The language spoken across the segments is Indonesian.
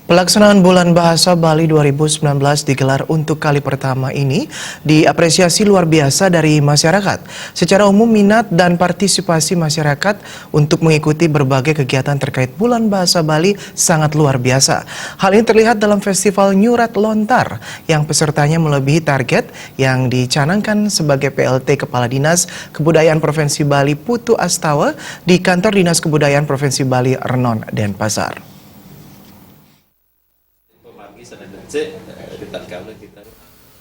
Pelaksanaan Bulan Bahasa Bali 2019 digelar untuk kali pertama ini diapresiasi luar biasa dari masyarakat. Secara umum minat dan partisipasi masyarakat untuk mengikuti berbagai kegiatan terkait Bulan Bahasa Bali sangat luar biasa. Hal ini terlihat dalam Festival Nyurat Lontar yang pesertanya melebihi target yang dicanangkan sebagai PLT Kepala Dinas Kebudayaan Provinsi Bali Putu Astawa di Kantor Dinas Kebudayaan Provinsi Bali Renon Denpasar.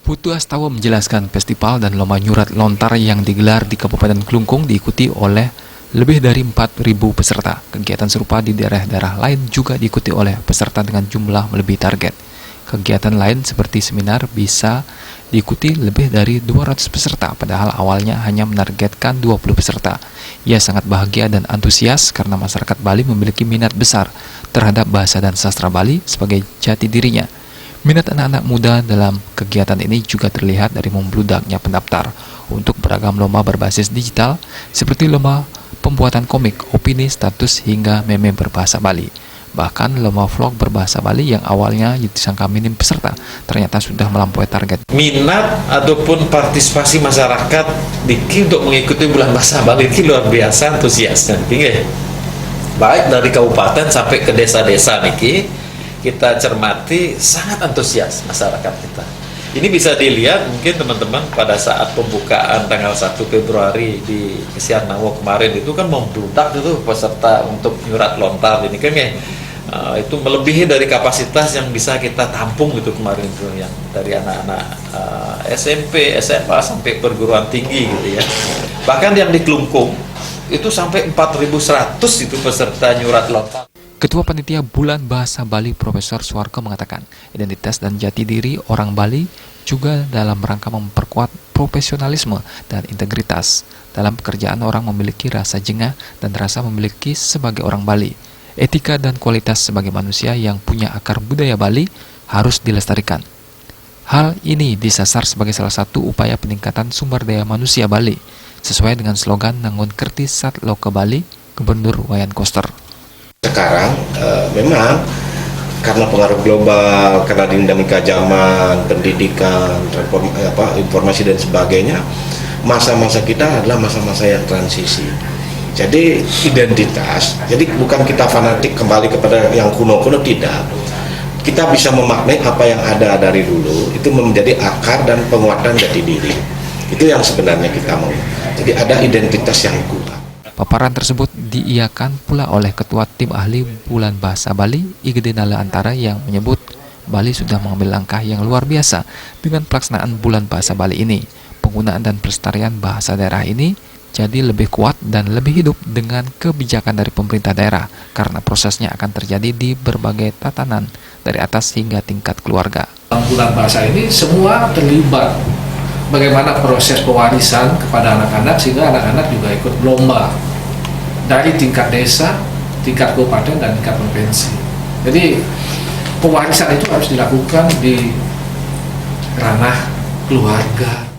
Putu Astawa menjelaskan festival dan lomba nyurat lontar yang digelar di Kabupaten Klungkung diikuti oleh lebih dari 4.000 peserta. Kegiatan serupa di daerah-daerah lain juga diikuti oleh peserta dengan jumlah melebihi target. Kegiatan lain seperti seminar bisa diikuti lebih dari 200 peserta, padahal awalnya hanya menargetkan 20 peserta. Ia sangat bahagia dan antusias karena masyarakat Bali memiliki minat besar terhadap bahasa dan sastra Bali sebagai jati dirinya. Minat anak-anak muda dalam kegiatan ini juga terlihat dari membludaknya pendaftar untuk beragam lomba berbasis digital seperti lomba pembuatan komik, opini, status, hingga meme berbahasa Bali. Bahkan lomba vlog berbahasa Bali yang awalnya disangka minim peserta ternyata sudah melampaui target. Minat ataupun partisipasi masyarakat untuk mengikuti Bulan Bahasa Bali ini luar biasa antusiasnya. Baik dari kabupaten sampai ke desa-desa niki. Kita cermati sangat antusias masyarakat kita. Ini bisa dilihat mungkin teman-teman pada saat pembukaan tanggal 1 Februari di Kesiarnawo kemarin itu kan membludak itu peserta untuk nyurat lontar ini kan ya. Itu melebihi dari kapasitas yang bisa kita tampung gitu kemarin itu, yang dari anak-anak SMP, SMA sampai perguruan tinggi gitu ya. Bahkan yang di Klungkung itu sampai 4.100 itu peserta nyurat lontar. Ketua Panitia Bulan Bahasa Bali Profesor Suwarko mengatakan, identitas dan jati diri orang Bali juga dalam rangka memperkuat profesionalisme dan integritas. Dalam pekerjaan orang memiliki rasa jengah dan rasa memiliki sebagai orang Bali. Etika dan kualitas sebagai manusia yang punya akar budaya Bali harus dilestarikan. Hal ini disasar sebagai salah satu upaya peningkatan sumber daya manusia Bali, sesuai dengan slogan Nangun Kerti Sat Loke Bali, Gubernur Wayan Koster. Sekarang memang karena pengaruh global, karena dinamika zaman, pendidikan, informasi dan sebagainya, masa-masa kita adalah masa-masa yang transisi. Jadi identitas, jadi bukan kita fanatik kembali kepada yang kuno-kuno, tidak. Kita bisa memaknai apa yang ada dari dulu, itu menjadi akar dan penguatan jati diri. Itu yang sebenarnya kita mau. Jadi ada identitas yang kuat. Paparan tersebut diiakan pula oleh Ketua Tim Ahli Bulan Bahasa Bali, Igede Nala Antara, yang menyebut Bali sudah mengambil langkah yang luar biasa dengan pelaksanaan Bulan Bahasa Bali ini. Penggunaan dan pelestarian bahasa daerah ini jadi lebih kuat dan lebih hidup dengan kebijakan dari pemerintah daerah, karena prosesnya akan terjadi di berbagai tatanan dari atas hingga tingkat keluarga. Bulan Bahasa ini semua terlibat. Bagaimana proses pewarisan kepada anak-anak sehingga anak-anak juga ikut lomba dari tingkat desa, tingkat kabupaten, dan tingkat provinsi. Jadi pewarisan itu harus dilakukan di ranah keluarga.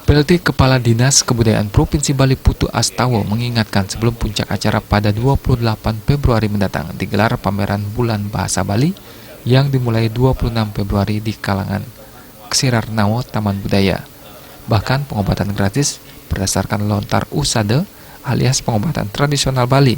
PLT Kepala Dinas Kebudayaan Provinsi Bali Putu Astawa mengingatkan sebelum puncak acara pada 28 Februari mendatang digelar pameran Bulan Bahasa Bali yang dimulai 26 Februari di kalangan Kesiarnawo Taman Budaya. Bahkan pengobatan gratis berdasarkan lontar usade alias pengobatan tradisional Bali.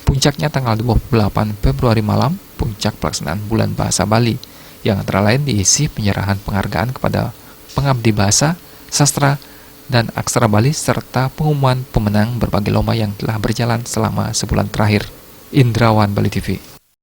Puncaknya tanggal 28 Februari malam, puncak pelaksanaan Bulan Bahasa Bali, yang antara lain diisi penyerahan penghargaan kepada pengabdi bahasa, sastra, dan aksara Bali, serta pengumuman pemenang berbagai lomba yang telah berjalan selama sebulan terakhir. Indrawan, Bali TV.